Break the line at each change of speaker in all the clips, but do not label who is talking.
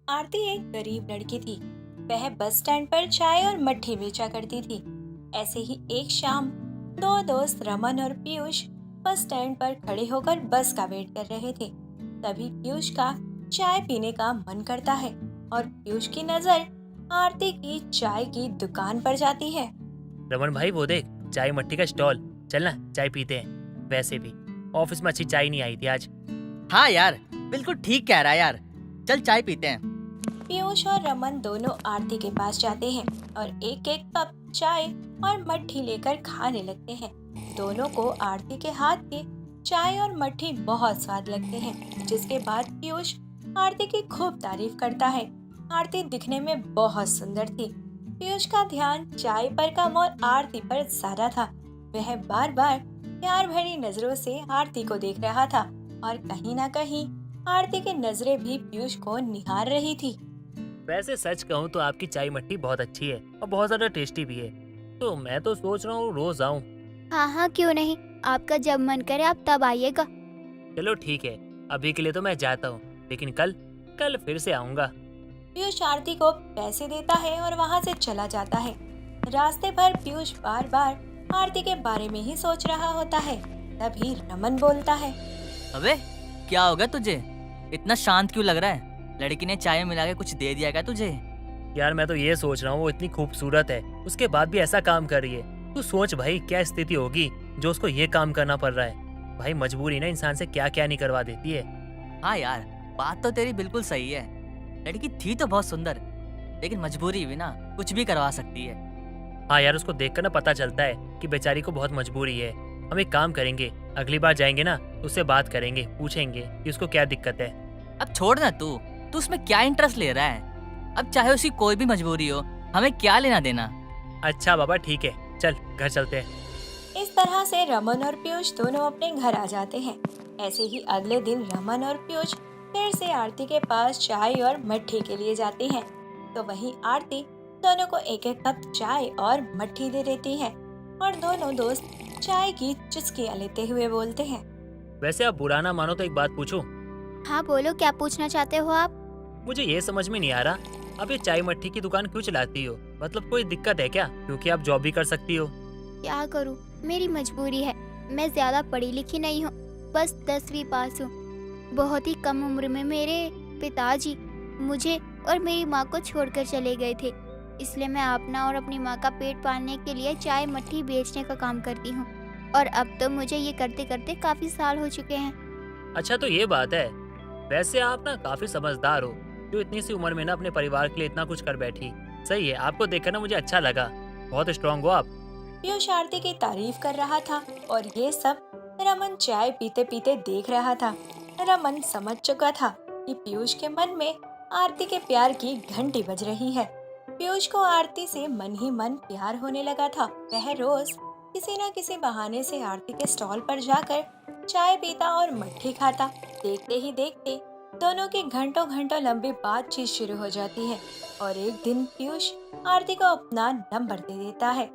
आरती एक गरीब लड़की थी। वह बस स्टैंड पर चाय और मट्ठी बेचा करती थी। ऐसे ही एक शाम दो दोस्त रमन और पीयूष बस स्टैंड पर खड़े होकर बस का वेट कर रहे थे। तभी पीयूष का चाय पीने का मन करता है और पीयूष की नजर आरती की चाय की दुकान पर जाती है।
रमन भाई वो देख, चाय मट्टी का स्टॉल। चल ना चाय पीते हैं। वैसे भी ऑफिस में अच्छी चाय नहीं आई थी आज।
हाँ यार, बिल्कुल ठीक कह रहा है यार। चल चाय पीते हैं।
पीयूष और रमन दोनों आरती के पास जाते हैं और एक एक कप चाय और मट्ठी लेकर खाने लगते हैं। दोनों को आरती के हाथ की चाय और मट्ठी बहुत स्वाद लगते हैं, जिसके बाद पीयूष आरती की खूब तारीफ करता है। आरती दिखने में बहुत सुंदर थी। पीयूष का ध्यान चाय पर कम और आरती पर ज्यादा था। वह बार बार प्यार भरी नजरों से आरती को देख रहा था और कहीं ना कहीं आरती की नजरें भी पीयूष को निहार रही थी।
वैसे सच कहूँ तो आपकी चाय मट्टी बहुत अच्छी है और बहुत ज्यादा टेस्टी भी है। तो मैं तो सोच रहा हूँ रोज आऊँ।
हाँ हाँ, क्यों नहीं। आपका जब मन करे आप तब आइएगा।
चलो ठीक है, अभी के लिए तो मैं जाता हूँ, लेकिन कल कल फिर से आऊँगा।
पीयूष आरती को पैसे देता है और वहाँ से चला जाता है। रास्ते भर पीयूष बार बार आरती के बारे में ही सोच रहा होता है। तभी रमन बोलता है।
अबे क्या हो गया तुझे? इतना शांत क्यों लग रहा है? लड़की ने चाय मिला के कुछ दे दिया क्या तुझे?
यार मैं तो ये सोच रहा हूँ, वो इतनी खूबसूरत है, उसके बाद भी ऐसा काम कर रही है। तू सोच भाई, क्या स्थिति होगी जो उसको ये काम करना पड़ रहा है। भाई मजबूरी ना इंसान से क्या क्या नहीं करवा देती है।
हाँ यार, बात तो तेरी बिल्कुल सही है। लड़की थी तो बहुत सुंदर, लेकिन मजबूरी भी ना कुछ भी करवा सकती है।
हाँ यार, उसको देखकर ना पता चलता है कि बेचारी को बहुत मजबूरी है। हम एक काम करेंगे, अगली बार जाएंगे ना तो उससे बात करेंगे, पूछेंगे कि उसको क्या दिक्कत है।
अब छोड़ ना तू उसमें क्या इंटरेस्ट ले रहा है? अब चाहे उसकी कोई भी मजबूरी हो, हमें क्या लेना देना।
अच्छा बाबा ठीक है, चल घर चलते हैं।
इस तरह से रमन और पीयूष दोनों अपने घर आ जाते हैं। ऐसे ही अगले दिन रमन और पीयूष फिर से आरती के पास चाय और मट्ठी के लिए जाते हैं। तो वहीं आरती दोनों को एक एक कप चाय और मट्ठी दे देती है और दोनों दोस्त चाय की चुस्कियां लेते हुए बोलते हैं।
वैसे आप बुरा ना मानो तो एक बात पूछूं?
हाँ बोलो, क्या पूछना चाहते हो आप?
मुझे ये समझ में नहीं आ रहा, आप ये चाय मट्ठी की दुकान क्यों चलाती हो? मतलब कोई दिक्कत है क्या? क्योंकि आप जॉब भी कर सकती हो।
क्या करूँ, मेरी मजबूरी है। मैं ज्यादा पढ़ी लिखी नहीं हूँ, बस 10वीं पास हूँ। बहुत ही कम उम्र में मेरे पिताजी मुझे और मेरी माँ को छोड़कर चले गए थे। इसलिए मैं अपना और अपनी माँ का पेट पालने के लिए चाय मट्ठी बेचने का काम करती हूँ। और अब तो मुझे ये करते करते काफी साल हो चुके हैं।
अच्छा तो ये बात है। वैसे आप ना काफी समझदार हो, जो इतनी सी उम्र में ना अपने परिवार के लिए इतना कुछ कर बैठी। सही है, आपको देखकर ना मुझे अच्छा लगा। बहुत स्ट्रांग हो आप।
पीयूष आरती की तारीफ कर रहा था और ये सब रमन चाय पीते पीते देख रहा था। रमन समझ चुका था कि पीयूष के मन में आरती के प्यार की घंटी बज रही है। पीयूष को आरती से मन ही मन प्यार होने लगा था। वह रोज किसी न किसी बहाने से आरती के स्टॉल पर जाकर चाय पीता और मट्ठी खाता। देखते ही देखते दोनों की घंटों घंटों लंबी बातचीत शुरू हो जाती है और एक दिन पीयूष आरती को अपना नंबर दे देता है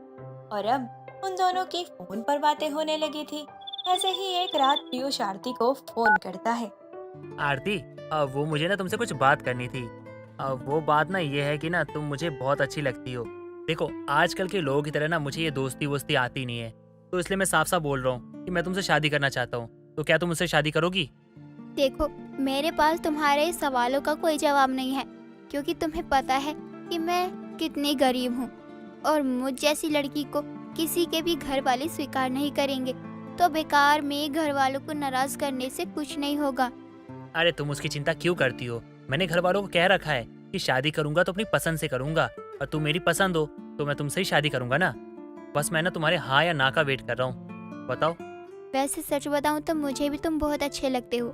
और अब उन दोनों की फोन पर बातें होने लगी थी। ऐसे ही एक रात पीयूष आरती को फोन करता है।
आरती, वो मुझे ना तुमसे कुछ बात करनी थी। वो बात ना ये है कि ना तुम मुझे बहुत अच्छी लगती हो। देखो आजकल के लोगों की तरह ना मुझे ये दोस्ती वोस्ती आती नहीं है, तो इसलिए मैं साफ साफ बोल रहा हूँ कि मैं तुमसे शादी करना चाहता हूँ। तो क्या तुम मुझसे शादी करोगी?
देखो, मेरे पास तुम्हारे सवालों का कोई जवाब नहीं है, क्योंकि तुम्हें पता है कि मैं कितनी गरीब हूँ और मुझ जैसी लड़की को किसी के भी घर वाले स्वीकार नहीं करेंगे। तो बेकार में घर वालों को नाराज करने से कुछ नहीं होगा।
अरे तुम उसकी चिंता क्यों करती हो? मैंने घर वालों को कह रखा है कि शादी करूंगा तो अपनी पसंद से करूंगा, और तुम मेरी पसंद हो तो मैं तुमसे ही शादी करूंगा ना। बस मैं ना तुम्हारे हाँ या ना का वेट कर रहा हूँ। बताओ।
वैसे सच बताऊं तो मुझे भी तुम बहुत अच्छे लगते हो,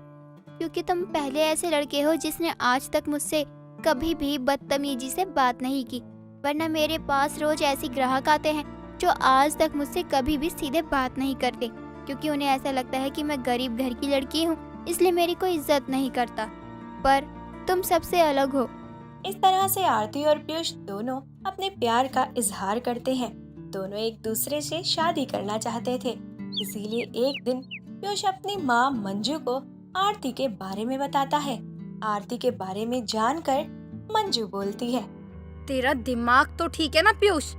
क्योंकि तुम पहले ऐसे लड़के हो जिसने आज तक मुझसे कभी भी बदतमीजी से बात नहीं की। वरना मेरे पास रोज ऐसे ग्राहक आते हैं जो आज तक मुझसे कभी भी सीधे बात नहीं करते, क्योंकि उन्हें ऐसा लगता है कि मैं गरीब घर की लड़की हूँ, इसलिए मेरी कोई इज्जत नहीं करता। पर तुम सबसे अलग हो।
इस तरह से आरती और पीयूष दोनों अपने प्यार का इजहार करते हैं। दोनों एक दूसरे से शादी करना चाहते थे। इसीलिए एक दिन पीयूष अपनी माँ मंजू को आरती के बारे में बताता है। आरती के बारे में जानकर मंजू बोलती है।
तेरा दिमाग तो ठीक है ना पीयूष?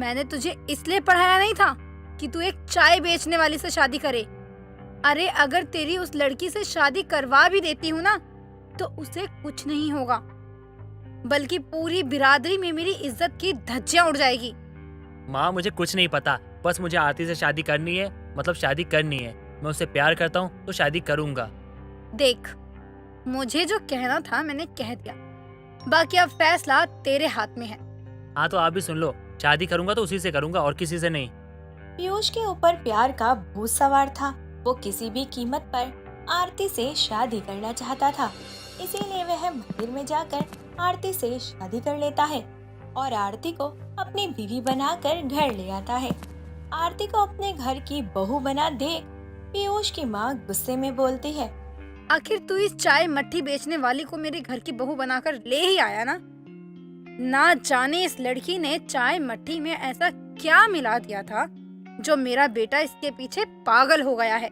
मैंने तुझे इसलिए पढ़ाया नहीं था कि तू एक चाय बेचने वाली से शादी करे। अरे अगर तेरी उस लड़की से शादी करवा भी देती हूँ ना, तो उसे कुछ नहीं होगा, बल्कि पूरी बिरादरी में मेरी इज्जत की धज्जियां उड़ जाएगी।
माँ मुझे कुछ नहीं पता, बस मुझे आरती से शादी करनी है, मतलब शादी करनी है। मैं उससे प्यार करता हूँ तो शादी करूँगा।
देख, मुझे जो कहना था मैंने कह दिया, बाकी अब फैसला तेरे हाथ में है।
हाँ तो आप भी सुन लो, शादी करूँगा तो उसी से करूँगा और किसी से नहीं।
पीयूष के ऊपर प्यार का भूत सवार था। वो किसी भी कीमत पर आरती से शादी करना चाहता था, इसीलिए वह मंदिर में जाकर आरती से शादी कर लेता है और आरती को अपनी बीवी बनाकर घर ले आता है। आरती को अपने घर की बहू बना देख पीयूष की माँ गुस्से में बोलती है।
आखिर तू इस चाय मट्ठी बेचने वाली को मेरे घर की बहू बनाकर ले ही आया ना? ना जाने इस लड़की ने चाय मट्ठी में ऐसा क्या मिला दिया था जो मेरा बेटा इसके पीछे पागल हो गया है।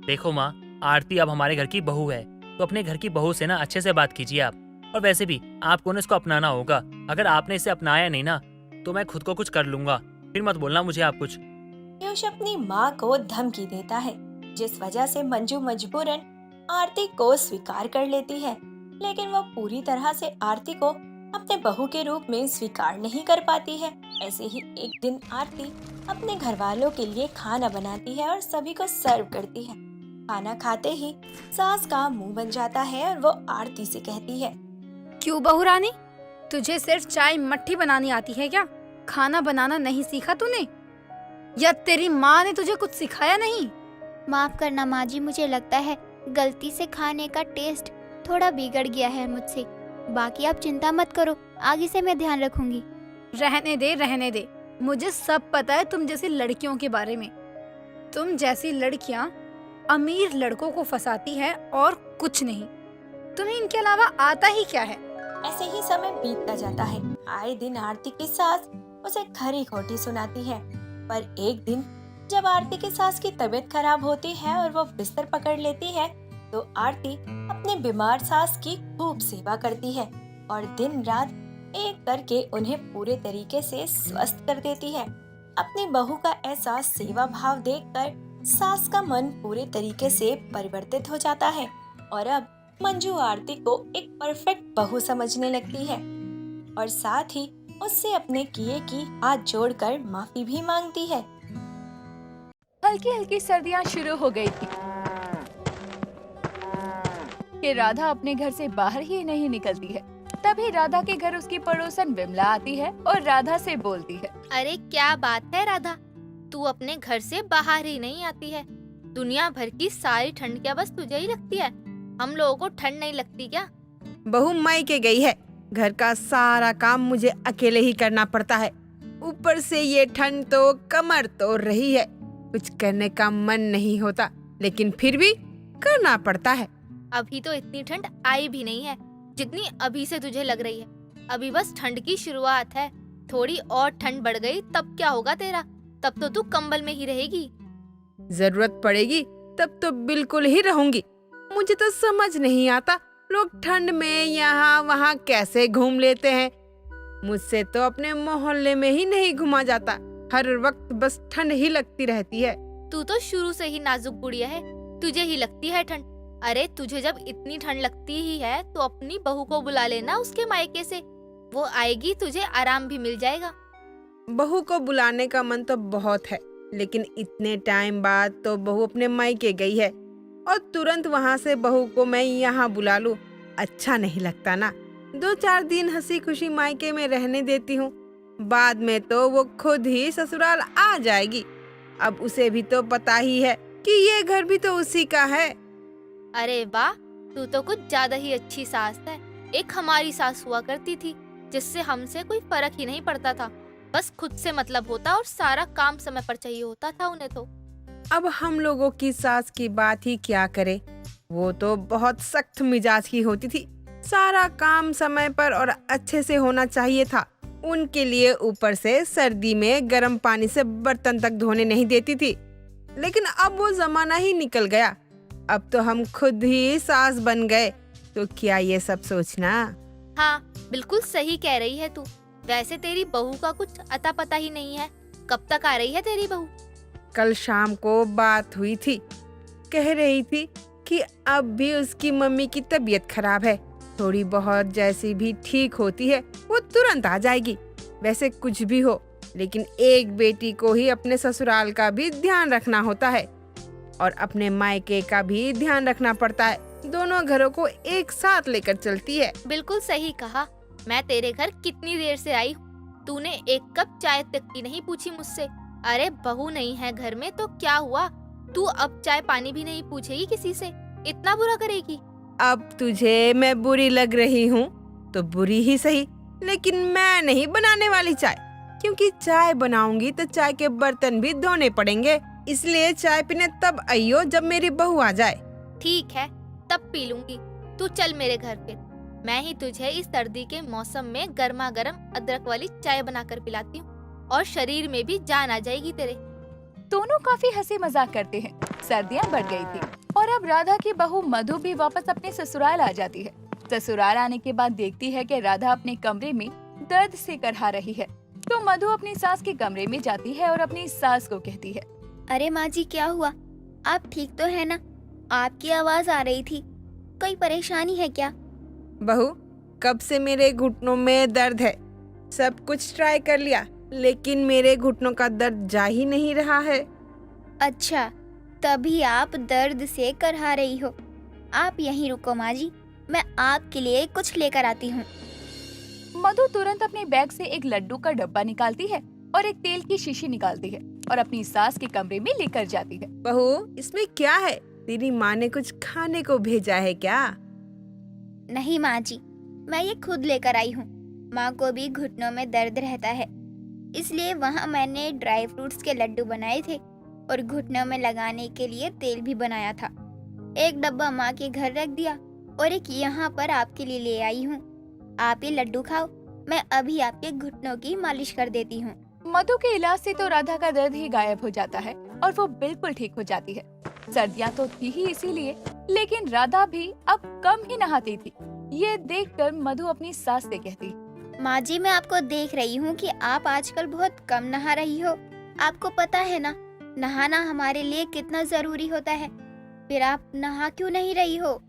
देखो माँ, आरती अब हमारे घर की बहू है, तो अपने घर की बहू से ना अच्छे से बात कीजिए आप। और वैसे भी आपको ना इसको अपनाना होगा। अगर आपने इसे अपनाया नहीं ना, तो मैं खुद को कुछ कर लूंगा। फिर मत बोलना मुझे आप कुछ।
पीयूष अपनी माँ को धमकी देता है, जिस वजह से मंजू मजबूरन आरती को स्वीकार कर लेती है। लेकिन वो पूरी तरह से आरती को अपने बहू के रूप में स्वीकार नहीं कर पाती है। ऐसे ही एक दिन आरती अपने घर वालों के लिए खाना बनाती है और सभी को सर्व करती है। खाना खाते ही सास का मुंह बन जाता है और वो आरती से कहती है।
क्यों बहू रानी, तुझे सिर्फ चाय मट्ठी बनानी आती है क्या? खाना बनाना नहीं सीखा तूने? या तेरी माँ ने तुझे कुछ सिखाया नहीं?
माफ करना माँ जी, मुझे लगता है गलती से खाने का टेस्ट थोड़ा बिगड़ गया है मुझसे। बाकी आप चिंता मत करो, आगे से मैं ध्यान रखूंगी।
रहने दे, मुझे सब पता है तुम जैसी लड़कियों के बारे में। तुम जैसी लड़कियां अमीर लड़कों को फंसाती है और कुछ नहीं। तुम्हें इनके अलावा आता ही क्या है?
ऐसे ही समय बीतता जाता है। आए दिन आरती की सास उसे खरी खोटी सुनाती है। पर एक दिन जब आरती की सास की तबीयत खराब होती है और वो बिस्तर पकड़ लेती है, तो आरती अपने बीमार सास की खूब सेवा करती है और दिन रात एक करके उन्हें पूरे तरीके से स्वस्थ कर देती है। अपनी बहू का ऐसा सेवा भाव देखकर सास का मन पूरे तरीके से परिवर्तित हो जाता है और अब मंजू आरती को एक परफेक्ट बहू समझने लगती है और साथ ही उससे अपने किए की हाथ जोड़कर माफी भी मांगती है।
हल्की हल्की सर्दियां शुरू हो गई थी कि राधा अपने घर से बाहर ही नहीं निकलती है। तभी राधा के घर उसकी पड़ोसन विमला आती है और राधा से बोलती है।
अरे क्या बात है राधा, तू अपने घर से बाहर ही नहीं आती है। दुनिया भर की सारी ठंड क्या बस तुझे ही लगती है? हम लोगों को ठंड नहीं लगती क्या?
बहू मायके गई है, घर का सारा काम मुझे अकेले ही करना पड़ता है। ऊपर से ये ठंड तो कमर तोड़ रही है। कुछ करने का मन नहीं होता, लेकिन फिर भी करना पड़ता है।
अभी तो इतनी ठंड आई भी नहीं है जितनी अभी से तुझे लग रही है। अभी बस ठंड की शुरुआत है। थोड़ी और ठंड बढ़ गई तब क्या होगा तेरा? तब तो तू कंबल में ही रहेगी।
जरूरत पड़ेगी तब तो बिल्कुल ही रहूंगी। मुझे तो समझ नहीं आता लोग ठंड में यहाँ वहाँ कैसे घूम लेते हैं। मुझसे तो अपने मोहल्ले में ही नहीं घुमा जाता। हर वक्त बस ठंड ही लगती रहती है।
तू तो शुरू से ही नाजुक गुड़िया है, तुझे ही लगती है ठंड। अरे तुझे जब इतनी ठंड लगती ही है तो अपनी बहू को बुला लेना उसके मायके से। वो आएगी, तुझे आराम भी मिल जाएगा।
बहू को बुलाने का मन तो बहुत है, लेकिन इतने टाइम बाद तो बहू अपने मायके गई है और तुरंत वहाँ से बहू को मैं यहाँ बुला लूं, अच्छा नहीं लगता ना। 2-4 दिन हंसी खुशी मायके में रहने देती हूँ, बाद में तो वो खुद ही ससुराल आ जाएगी। अब उसे भी तो पता ही है कि ये घर भी तो उसी का है।
अरे वाह, तू तो कुछ ज्यादा ही अच्छी सास है। एक हमारी सास हुआ करती थी जिससे हमसे कोई फर्क ही नहीं पड़ता था। बस खुद से मतलब होता और सारा काम समय पर चाहिए होता था उन्हें तो।
अब हम लोगों की सास की बात ही क्या करे। वो तो बहुत सख्त मिजाज की होती थी। सारा काम समय पर और अच्छे से होना चाहिए था। उनके लिए ऊपर से सर्दी में गर्म पानी से बर्तन तक धोने नहीं देती थी। लेकिन अब वो जमाना ही निकल गया। अब तो हम खुद ही सास बन गए, तो क्या ये सब सोचना।
हाँ, बिल्कुल सही कह रही है तू। वैसे तेरी बहू का कुछ अता पता ही नहीं है। कब तक आ रही है तेरी बहू?
कल शाम को बात हुई थी, कह रही थी कि अब भी उसकी मम्मी की तबीयत खराब है, थोड़ी बहुत जैसी भी ठीक होती है वो तुरंत आ जाएगी। वैसे कुछ भी हो, लेकिन एक बेटी को ही अपने ससुराल का भी ध्यान रखना होता है और अपने मायके का भी ध्यान रखना पड़ता है। दोनों घरों को एक साथ लेकर चलती है।
बिल्कुल सही कहा। मैं तेरे घर कितनी देर से आई हूँ, तूने एक कप चाय तक की नहीं पूछी मुझसे। अरे बहू नहीं है घर में तो क्या हुआ, तू अब चाय पानी भी नहीं पूछेगी किसी से? इतना बुरा करेगी?
अब तुझे मैं बुरी लग रही हूँ तो बुरी ही सही, लेकिन मैं नहीं बनाने वाली चाय, क्योंकि चाय बनाऊंगी तो चाय के बर्तन भी धोने पड़ेंगे। इसलिए चाय पीने तब आइयो जब मेरी बहू आ जाए।
ठीक है, तब पी लूंगी। तू चल मेरे घर फिर। मैं ही तुझे इस सर्दी के मौसम में गर्मा गर्म अदरक वाली चाय बनाकर पिलाती हूँ और शरीर में भी जान आ जाएगी तेरे।
दोनों काफी हंसी मजाक करते हैं। सर्दियाँ बढ़ गई थी और अब राधा की बहू मधु भी वापस अपने ससुराल आ जाती है। ससुराल आने के बाद देखती है कि राधा अपने कमरे में दर्द से करहा रही है, तो मधु अपनी सास के कमरे में जाती है और अपनी सास को कहती है,
अरे माँ जी, क्या हुआ? आप ठीक तो है ना? आपकी आवाज आ रही थी, कोई परेशानी है क्या?
बहू, कब से मेरे घुटनों में दर्द है। सब कुछ ट्राई कर लिया, लेकिन मेरे घुटनों का दर्द जा ही नहीं रहा है।
अच्छा, तभी आप दर्द से करहा रही हो। आप यहीं रुको माँ जी, मैं आपके लिए कुछ लेकर आती हूँ।
मधु तुरंत अपने बैग से एक लड्डू का डब्बा निकालती है और एक तेल की शीशी निकालती है और अपनी सास के कमरे में लेकर जाती है।
बहू, इसमें क्या है? तेरी माँ ने कुछ खाने को भेजा है क्या?
नहीं माँ जी, मैं ये खुद लेकर आई हूँ। माँ को भी घुटनों में दर्द रहता है, इसलिए वहाँ मैंने ड्राई फ्रूट्स के लड्डू बनाए थे और घुटनों में लगाने के लिए तेल भी बनाया था। एक डब्बा माँ के घर रख दिया और एक यहाँ पर आपके लिए ले आई हूँ। आप ये लड्डू खाओ, मैं अभी आपके घुटनों की मालिश कर देती हूँ।
मधु के इलाज से तो राधा का दर्द ही गायब हो जाता है और वो बिल्कुल ठीक हो जाती है। सर्दियाँ तो थी ही इसीलिए, लेकिन राधा भी अब कम ही नहाती थी। ये देखकर मधु अपनी सास से कहती,
माँ जी, मैं आपको देख रही हूँ कि आप आजकल बहुत कम नहा रही हो। आपको पता है ना, नहाना हमारे लिए कितना जरूरी होता है। फिर आप नहा क्यों नहीं रही हो?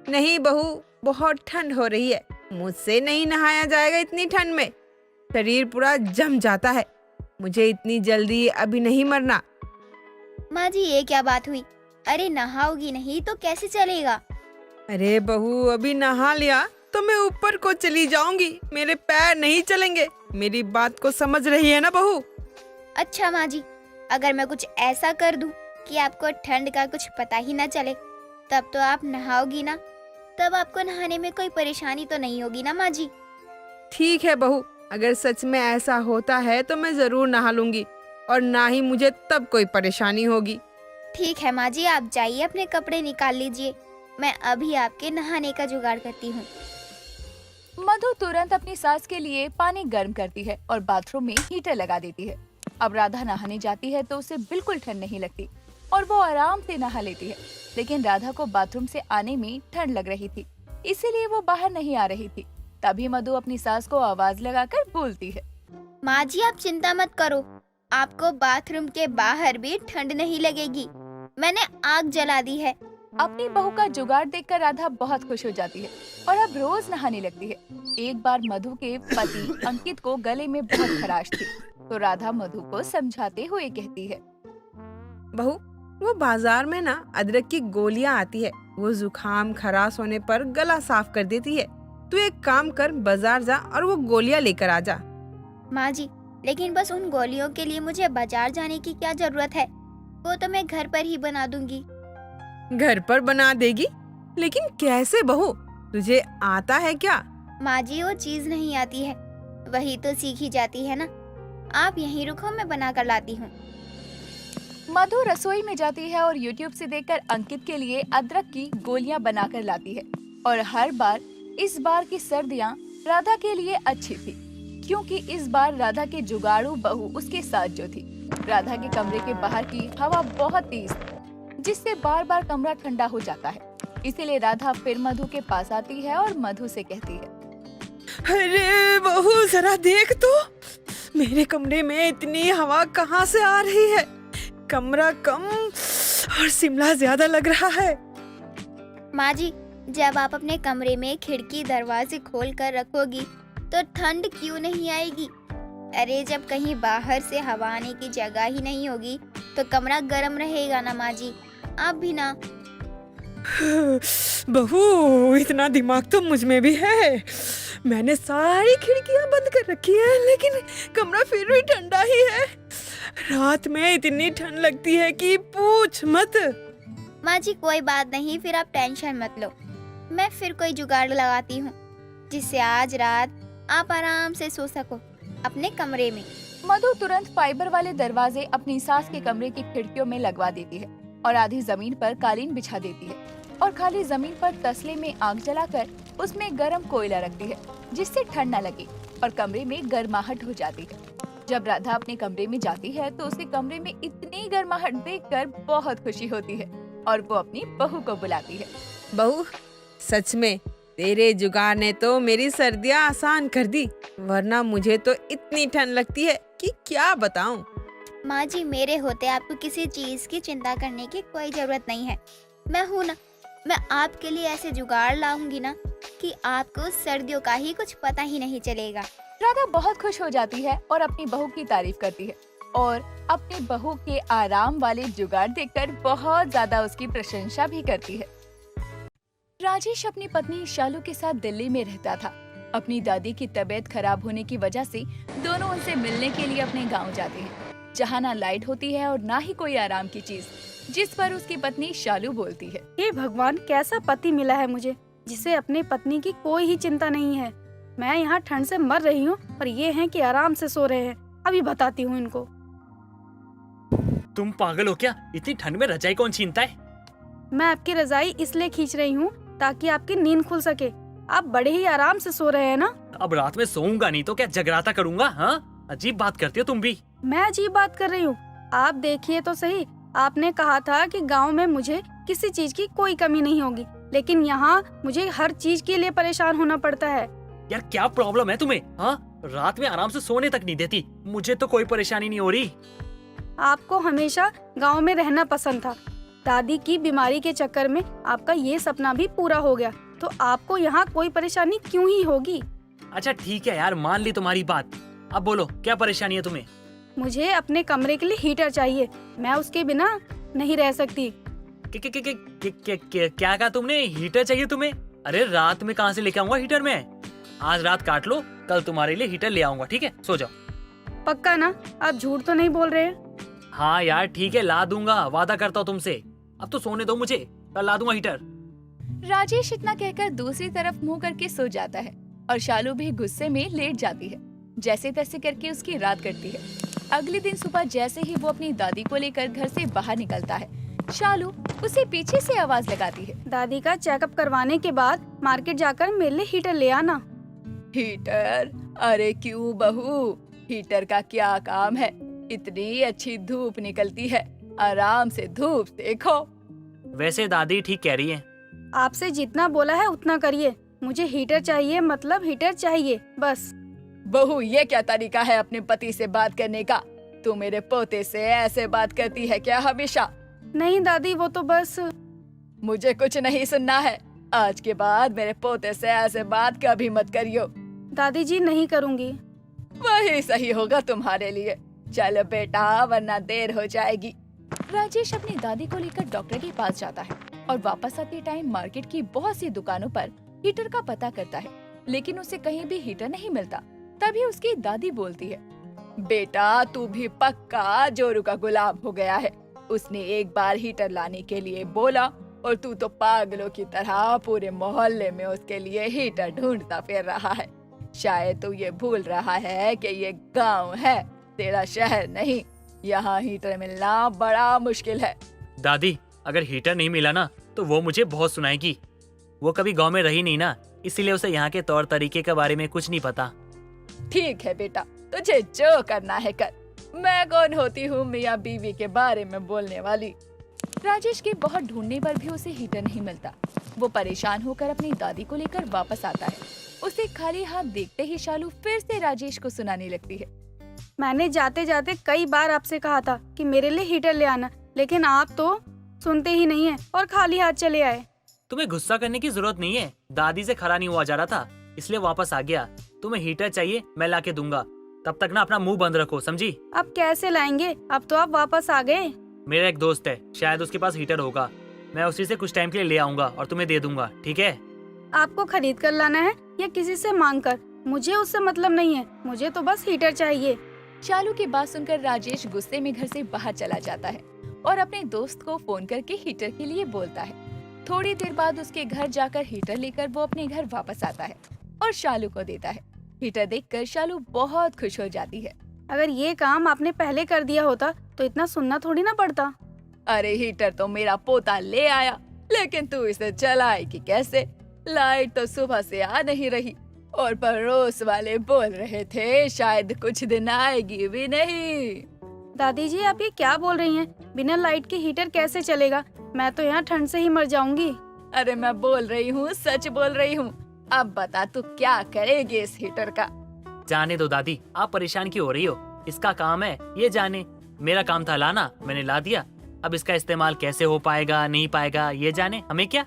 नहीं बहू, बहुत ठंड हो रही है, मुझसे नहीं नहाया जाएगा इतनी ठंड में। शरीर पूरा जम जाता है, मुझे इतनी जल्दी अभी नहीं मरना।
माँ जी, ये क्या बात हुई? अरे नहाओगी नहीं तो कैसे चलेगा?
अरे बहू, अभी नहा लिया तो मैं ऊपर को चली जाऊंगी, मेरे पैर नहीं चलेंगे। मेरी बात को समझ रही है ना बहू?
अच्छा माँ जी, अगर मैं कुछ ऐसा कर दूं कि आपको ठंड का कुछ पता ही ना चले, तब तो आप नहाओगी ना? तब आपको नहाने में कोई परेशानी तो नहीं होगी ना माँ जी?
ठीक है बहू, अगर सच में ऐसा होता है तो मैं जरूर नहा लूंगी और ना ही मुझे तब कोई परेशानी होगी।
ठीक है माँ जी, आप जाइए, अपने कपड़े निकाल लीजिए, मैं अभी आपके नहाने का जुगाड़ करती हूँ।
मधु तुरंत अपनी सास के लिए पानी गर्म करती है और बाथरूम में हीटर लगा देती है। अब राधा नहाने जाती है तो उसे बिल्कुल ठंड नहीं लगती और वो आराम से नहा लेती है। लेकिन राधा को बाथरूम से आने में ठंड लग रही थी, इसीलिए वो बाहर नहीं आ रही थी। तभी मधु अपनी सास को आवाज लगाकर बोलती है,
माँ जी, आप चिंता मत करो, आपको बाथरूम के बाहर भी ठंड नहीं लगेगी। मैंने आग जला दी है।
अपनी बहू का जुगाड़ देखकर राधा बहुत खुश हो जाती है और अब रोज नहाने लगती है। एक बार मधु के पति अंकित को गले में बहुत खराश थी, तो राधा मधु को समझाते हुए कहती है,
बहू, वो बाजार में ना अदरक की गोलियां आती है, वो जुकाम खराश होने पर गला साफ कर देती है। तू एक काम कर, बाजार जा और वो गोलियां लेकर आ जा।
माँ जी, लेकिन बस उन गोलियों के लिए मुझे बाजार जाने की क्या जरूरत है? वो तो मैं घर पर ही बना दूंगी।
घर पर बना देगी? लेकिन कैसे बहू, तुझे आता है क्या?
माँ जी, वो चीज नहीं आती है, वही तो सीखी जाती है ना। आप यहीं रुको, मैं बना कर लाती हूँ।
मधु रसोई में जाती है और YouTube से देखकर अंकित के लिए अदरक की गोलियां बनाकर लाती है। और हर बार इस बार की सर्दियां राधा के लिए अच्छी थी, क्योंकि इस बार राधा के जुगाड़ू बहू उसके साथ जो थी। राधा के कमरे के बाहर की हवा बहुत तेज थी, जिससे बार बार कमरा ठंडा हो जाता है। इसीलिए राधा फिर मधु के पास आती है और मधु से कहती है,
अरे बहू जरा देख तो, मेरे कमरे में इतनी हवा कहाँ से आ रही है। कमरा कम और शिमला ज्यादा लग रहा है।
माँ जी, जब आप अपने कमरे में खिड़की दरवाजे खोल कर रखोगी तो ठंड क्यों नहीं आएगी? अरे जब कहीं बाहर से हवा आने की जगह ही नहीं होगी तो कमरा गर्म रहेगा ना माँ जी। आप भी ना।
बहू इतना दिमाग तो मुझ में भी है। मैंने सारी खिड़कियां बंद कर रखी है, लेकिन कमरा फिर भी ठंडा ही है। रात में इतनी ठंड लगती है कि पूछ मत।
माँ जी कोई बात नहीं, फिर आप टेंशन मत लो। मैं फिर कोई जुगाड़ लगाती हूँ जिससे आज रात आप आराम से सो सको अपने कमरे में।
मधु तुरंत फाइबर वाले दरवाजे अपनी सास के कमरे की खिड़कियों में लगवा देती है और आधी जमीन पर कालीन बिछा देती है और खाली जमीन पर तसले में आग जलाकर उसमें गर्म कोयला रखती है जिससे ठंड न लगे और कमरे में गर्माहट हो जाती है। जब राधा अपने कमरे में जाती है तो उसके कमरे में इतनी गर्माहट देखकर बहुत खुशी होती है और वो अपनी बहू को बुलाती है।
बहू सच में तेरे जुगाड़ ने तो मेरी सर्दियाँ आसान कर दी, वरना मुझे तो इतनी ठंड लगती है कि क्या बताऊं।
माँ जी मेरे होते आपको किसी चीज की चिंता करने की कोई जरूरत नहीं है। मैं हूँ ना, मैं आपके लिए ऐसे जुगाड़ लाऊंगी ना कि आपको सर्दियों का ही कुछ पता ही नहीं चलेगा।
राधा बहुत खुश हो जाती है और अपनी बहू की तारीफ करती है और अपनी बहू के आराम वाले जुगाड़ देखकर बहुत ज्यादा उसकी प्रशंसा भी करती है। राजेश अपनी पत्नी शालू के साथ दिल्ली में रहता था। अपनी दादी की तबीयत खराब होने की वजह से दोनों उनसे मिलने के लिए अपने गांव जाते हैं, जहां ना लाइट होती है और ना ही कोई आराम की चीज, जिस पर उसकी पत्नी शालू बोलती है,
हे भगवान, कैसा पति मिला है मुझे जिसे अपनी पत्नी की कोई ही चिंता नहीं है। मैं यहाँ ठंड से मर रही हूँ और ये हैं कि आराम से सो रहे हैं। अभी बताती हूँ इनको।
तुम पागल हो क्या? इतनी ठंड में रजाई कौन छीनता है?
मैं आपकी रजाई इसलिए खींच रही हूँ ताकि आपकी नींद खुल सके। आप बड़े ही आराम से सो रहे हैं ना।
अब रात में सोऊंगा नहीं तो क्या जगराता करूंगा? हाँ, अजीब बात करती हो तुम भी।
मैं अजीब बात कर रही हूँ? आप देखिए तो सही, आपने कहा था कि गांव में मुझे किसी चीज की कोई कमी नहीं होगी, लेकिन यहाँ मुझे हर चीज के लिए परेशान होना पड़ता है।
यार क्या प्रॉब्लम है तुम्हें? हाँ, रात में आराम से सोने तक नहीं देती। मुझे तो कोई परेशानी नहीं हो रही।
आपको हमेशा गांव में रहना पसंद था। दादी की बीमारी के चक्कर में आपका ये सपना भी पूरा हो गया, तो आपको यहाँ कोई परेशानी क्यों ही होगी।
अच्छा ठीक है यार, मान ली तुम्हारी बात। अब बोलो क्या परेशानी है तुम्हें?
मुझे अपने कमरे के लिए हीटर चाहिए, मैं उसके बिना नहीं रह सकती।
क्या कहा तुमने? हीटर चाहिए तुम्हें? अरे रात में कहाँ से लेके आऊंगा हीटर में? आज रात काट लो, कल तुम्हारे लिए हीटर ले आऊंगा, ठीक है? सो जाओ।
पक्का ना? आप झूठ तो नहीं बोल रहे हैं?
हाँ यार ठीक है, ला दूंगा, वादा करता हूँ तुमसे। अब तो सोने दो मुझे, कल ला दूंगा हीटर।
राजेश इतना कहकर दूसरी तरफ मुंह करके सो जाता है और शालू भी गुस्से में लेट जाती है। जैसे तैसे करके उसकी रात कटती है। अगले दिन सुबह जैसे ही वो अपनी दादी को लेकर घर से बाहर निकलता है, शालू उसे पीछे से आवाज लगाती है,
दादी का चेकअप करवाने के बाद मार्केट जाकर मेरे लिए हीटर ले आना।
हीटर? अरे क्यों बहू, हीटर का क्या काम है? इतनी अच्छी धूप निकलती है, आराम से धूप देखो।
वैसे दादी ठीक कह रही है।
आपसे जितना बोला है उतना करिए। मुझे हीटर चाहिए, मतलब हीटर चाहिए बस।
बहू ये क्या तरीका है अपने पति से बात करने का? तू मेरे पोते से ऐसे बात करती है क्या हमेशा?
नहीं दादी, वो तो बस।
मुझे कुछ नहीं सुनना है। आज के बाद मेरे पोते से ऐसे बात कभी मत करियो।
दादी जी नहीं करूँगी।
वही सही होगा तुम्हारे लिए। चलो बेटा, वरना देर हो जाएगी। राजेश अपनी दादी को लेकर डॉक्टर के पास जाता है और वापस आते टाइम मार्केट की बहुत सी दुकानों पर हीटर का पता करता है, लेकिन उसे कहीं भी हीटर नहीं मिलता। तभी उसकी दादी बोलती है, बेटा तू भी पक्का जोरू का गुलाम हो गया है। उसने एक बार हीटर लाने के लिए बोला और तू तो पागलों की तरह पूरे मोहल्ले में उसके लिए हीटर ढूंढता फिर रहा है। शायद तू ये भूल रहा है कि ये गांव है, तेरा शहर नहीं। यहाँ हीटर मिलना बड़ा मुश्किल है।
दादी अगर हीटर नहीं मिला ना तो वो मुझे बहुत सुनाएगी। वो कभी गांव में रही नहीं ना, इसीलिए उसे यहाँ के तौर तरीके के बारे में कुछ नहीं पता।
ठीक है बेटा, तुझे जो करना है कर। मैं कौन होती हूँ मियाँ बीवी के बारे में बोलने वाली। राजेश के बहुत ढूंढने पर भी उसे हीटर नहीं मिलता। वो परेशान होकर अपनी दादी को लेकर वापस आता है उसे खाली हाथ देखते ही शालू फिर से राजेश को सुनाने लगती है।
मैंने जाते जाते कई बार आपसे कहा था कि मेरे लिए हीटर ले आना, लेकिन आप तो सुनते ही नहीं है और खाली हाथ चले आए।
तुम्हें गुस्सा करने की जरूरत नहीं है, दादी से खरा नहीं हुआ जा रहा था इसलिए वापस आ गया। तुम्हें हीटर चाहिए मैं ला के दूंगा, तब तक ना अपना मुंह बंद रखो, समझी?
अब कैसे लाएंगे, अब तो आप वापस आ गए।
मेरा एक दोस्त है, शायद उसके पास हीटर होगा, मैं उसी से कुछ टाइम के लिए ले आऊंगा और तुम्हें दे दूंगा, ठीक है?
आपको खरीद कर लाना है या किसी से मांग कर, मुझे उससे मतलब नहीं है, मुझे तो बस हीटर चाहिए।
शालू की बात सुनकर राजेश गुस्से में घर से बाहर चला जाता है और अपने दोस्त को फोन करके हीटर के लिए बोलता है। थोड़ी देर बाद उसके घर जाकर हीटर लेकर वो अपने घर वापस आता है और शालू को देता है। हीटर देखकर शालू बहुत खुश हो जाती है।
अगर ये काम आपने पहले कर दिया होता तो इतना सुनना थोड़ी ना पड़ता।
अरे हीटर तो मेरा पोता ले आया, लेकिन तू इसे चलाएगी कैसे? लाइट तो सुबह से आ नहीं रही और पड़ोस वाले बोल रहे थे शायद कुछ दिन आएगी भी नहीं।
दादी जी आप ये क्या बोल रही हैं? बिना लाइट के हीटर कैसे चलेगा? मैं तो यहाँ ठंड से ही मर जाऊंगी।
अरे मैं बोल रही हूँ, सच बोल रही हूँ। अब बता तू क्या करेगी इस हीटर का?
जाने दो दादी, आप परेशान क्यों हो रही हो? इसका काम है ये जाने, मेरा काम था लाना, मैंने ला दिया। अब इसका इस्तेमाल कैसे हो पाएगा नहीं पाएगा ये जाने, हमें क्या?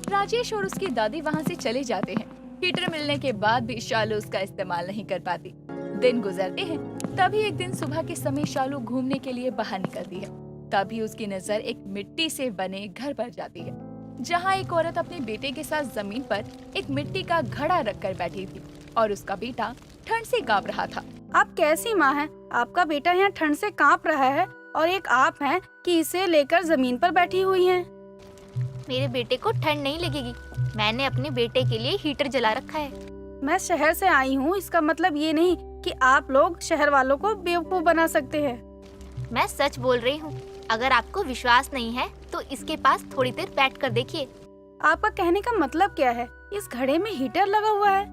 राजेश और उसकी दादी वहाँ से चले जाते हैं। हीटर मिलने के बाद भी शालू उसका इस्तेमाल नहीं कर पाती। दिन गुजरते हैं, तभी एक दिन सुबह के समय शालू घूमने के लिए बाहर निकलती है। तभी उसकी नजर एक मिट्टी से बने घर पर जाती है, जहाँ एक औरत अपने बेटे के साथ जमीन पर एक मिट्टी का घड़ा रखकर बैठी थी और उसका बेटा ठंड से कांप रहा था।
आप कैसी माँ हैं? आपका बेटा यहाँ ठंड से कांप रहा है और एक आप हैं कि इसे लेकर जमीन पर बैठी हुई हैं।
मेरे बेटे को ठंड नहीं लगेगी, मैंने अपने बेटे के लिए हीटर जला रखा है।
मैं शहर से आई हूँ, इसका मतलब ये नहीं कि आप लोग शहर वालों को बेवकूफ बना सकते हैं।
मैं सच बोल रही हूँ, अगर आपको विश्वास नहीं है तो इसके पास थोड़ी देर बैठ कर देखिए।
आपका कहने का मतलब क्या है? इस घड़े में हीटर लगा हुआ है?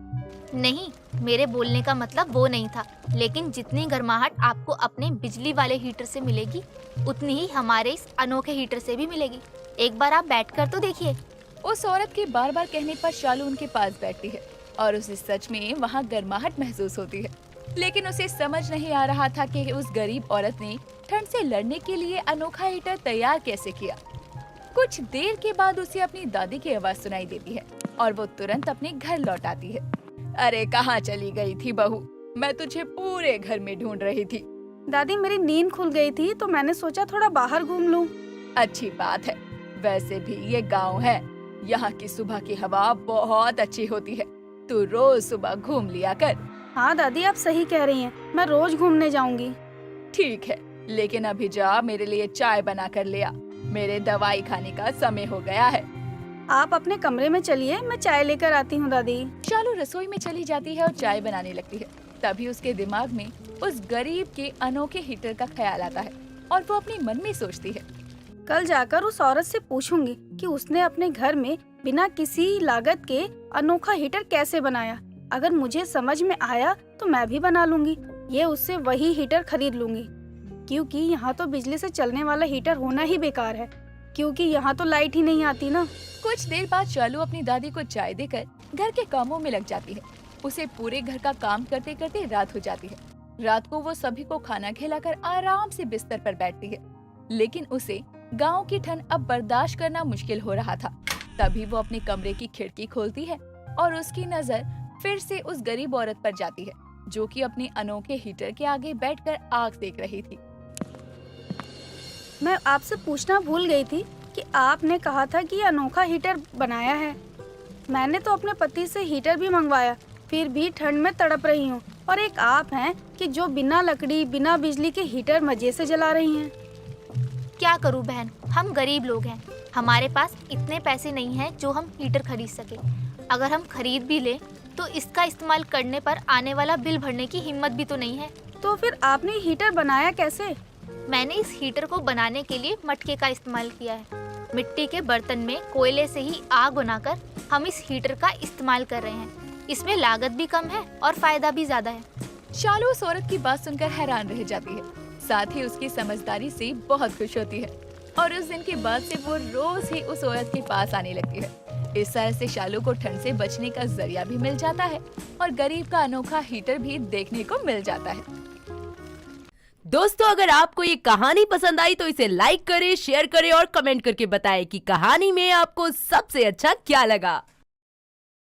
नहीं, मेरे बोलने का मतलब वो नहीं था, लेकिन जितनी गर्माहट आपको अपने बिजली वाले हीटर से मिलेगी उतनी ही हमारे इस अनोखे हीटर से भी मिलेगी। एक बार आप बैठकर तो देखिए।
उस औरत के बार बार कहने पर शालू उनके पास बैठती है और उसे सच में वहाँ गर्माहट महसूस होती है। लेकिन उसे समझ नहीं आ रहा था कि उस गरीब औरत ने ठंड से लड़ने के लिए अनोखा हीटर तैयार कैसे किया। कुछ देर के बाद उसे अपनी दादी की आवाज सुनाई देती है और वो तुरंत अपने घर लौट आती है। अरे कहाँ चली गई थी बहू? मैं तुझे पूरे घर में ढूंढ रही थी।
दादी मेरी नींद खुल गई थी तो मैंने सोचा थोड़ा बाहर घूम लूं।
अच्छी बात है, वैसे भी ये गांव है, यहाँ की सुबह की हवा बहुत अच्छी होती है, तू रोज सुबह घूम लिया कर।
हाँ दादी आप सही कह रही हैं, मैं रोज घूमने जाऊंगी।
ठीक है, लेकिन अभी जा मेरे लिए चाय बना कर ले आ, मेरे दवाई खाने का समय हो गया है।
आप अपने कमरे में चलिए, मैं चाय लेकर आती हूँ दादी।
शालू रसोई में चली जाती है और चाय बनाने लगती है। तभी उसके दिमाग में उस गरीब के अनोखे हीटर का ख्याल आता है और वो अपने मन में सोचती है,
कल जाकर उस औरत से पूछूंगी कि उसने अपने घर में बिना किसी लागत के अनोखा हीटर कैसे बनाया। अगर मुझे समझ में आया तो मैं भी बना लूंगी, ये उससे वही हीटर खरीद लूंगी, क्योंकि यहाँ तो बिजली से चलने वाला हीटर होना ही बेकार है, क्योंकि यहाँ तो लाइट ही नहीं आती ना।
कुछ देर बाद शालू अपनी दादी को चाय देकर घर के कामों में लग जाती है। उसे पूरे घर का काम करते करते रात हो जाती है। रात को वो सभी को खाना खिलाकर आराम से बिस्तर पर बैठती है, लेकिन उसे गांव की ठंड अब बर्दाश्त करना मुश्किल हो रहा था। तभी वो अपने कमरे की खिड़की खोलती है और उसकी नजर फिर से उस गरीब औरत पर जाती है, जो कि अपने अनोखे हीटर के आगे बैठकर आग सेक रही थी।
मैं आपसे पूछना भूल गई थी कि आपने कहा था कि ये अनोखा हीटर बनाया है। मैंने तो अपने पति से हीटर भी मंगवाया, फिर भी ठंड में तड़प रही हूँ, और एक आप हैं कि जो बिना लकड़ी बिना बिजली के हीटर मजे से जला रही हैं।
क्या करूं बहन, हम गरीब लोग हैं, हमारे पास इतने पैसे नहीं हैं जो हम हीटर खरीद सके। अगर हम खरीद भी लें तो इसका इस्तेमाल करने पर आने वाला बिल भरने की हिम्मत भी तो नहीं है।
तो फिर आपने हीटर बनाया कैसे?
मैंने इस हीटर को बनाने के लिए मटके का इस्तेमाल किया है। मिट्टी के बर्तन में कोयले से ही आग बनाकर हम इस हीटर का इस्तेमाल कर रहे हैं। इसमें लागत भी कम है और फायदा भी ज्यादा है।
शालू उस औरत की बात सुनकर हैरान रह जाती है, साथ ही उसकी समझदारी से बहुत खुश होती है और उस दिन के बाद से वो रोज ही उस औरत के पास आने लगती है। इस तरह से शालू को ठंड से बचने का जरिया भी मिल जाता है और गरीब का अनोखा हीटर भी देखने को मिल जाता है।
दोस्तों, अगर आपको ये कहानी पसंद आई तो इसे लाइक करें, शेयर करें और कमेंट करके बताएं कि कहानी में आपको सबसे अच्छा क्या लगा।